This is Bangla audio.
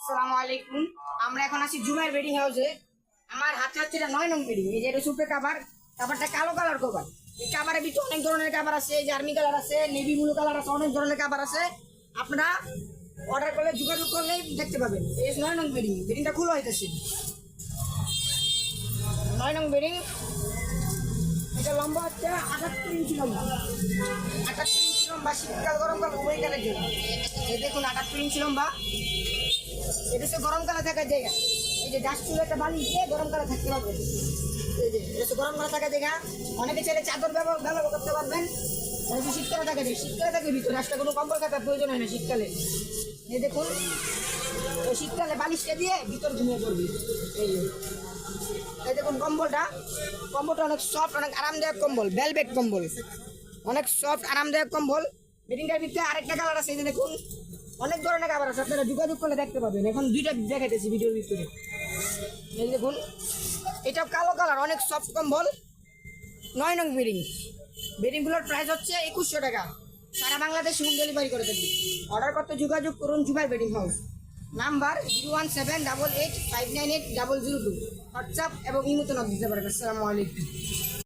আসসালামু আলাইকুম। আমরা এখন আছি জুমার বেডিং হাউসে। আমার হাতে হচ্ছে এটা 9 নং বেডিং। এই যে এটা সুপে কাভার, কাভারটা কালো কালার কভার। এই কাভারের ভিতরে অনেক ধরনের কাভার আছে, এই যে আর্মি কালার আছে, নেভি ব্লু কালার আছে, অনেক ধরনের কাভার আছে। আপনারা অর্ডার করলে, যোগাযোগ করলেই দেখতে পাবেন। এই 9 নং বেডিং, বেডিংটা খুলে হইতেছে 9 নং বেডিং। এটা লম্বা হচ্ছে 78 ইঞ্চি লম্বা, 78 ইঞ্চি লম্বা, শীতকাল গরমকাল উভয়কালের জন্য। এই দেখুন 78 ইঞ্চি লম্বা। এটা হচ্ছে গরমকালে থাকার জায়গা। এই যে ডাস্ট চুলে একটা বালিশ দিয়ে গরমকালে থাকতে পারবেন। এই যে এটা হচ্ছে গরমকালে থাকার জায়গা। অনেকে চাইলে চাদর ব্যবহার করতে পারবেন। অনেকে শীতকালে থাকে, শীতকালে থাকে ভিতরে আসলে কোনো কম্বল কাটার প্রয়োজন হয় না শীতকালে। এই দেখুন, এই শীতকালে বালিশটা দিয়ে ভিতর ঘুমিয়ে পড়বি। এই দেখুন কম্বলটা অনেক সফট, অনেক আরামদায়ক কম্বল, ভেলভেট কম্বল, অনেক সফট আরামদায়ক কম্বল। বেডিংটার ভিতরে আরেকটা কালার আছে, এই যে দেখুন অনেক ধরনের কালার আছে, আপনারা যোগাযোগ করলে দেখতে পাবেন। এখন দুইটা দেখাইতেছি ভিডিওর ভিতরে। এই দেখুন, এটাও কালো কালার, অনেক সফট কম্বল, 9 নং বেডিং। বেডিংগুলোর প্রাইস হচ্ছে 2100 টাকা। সারা বাংলাদেশ হোম ডেলিভারি করে থাকি। অর্ডার করতে যোগাযোগ করুন Zubair bedding house. Number 01788598002। WhatsApp এবং ইমোতে নক দিতে পারেন। আসসালামু আলাইকুম।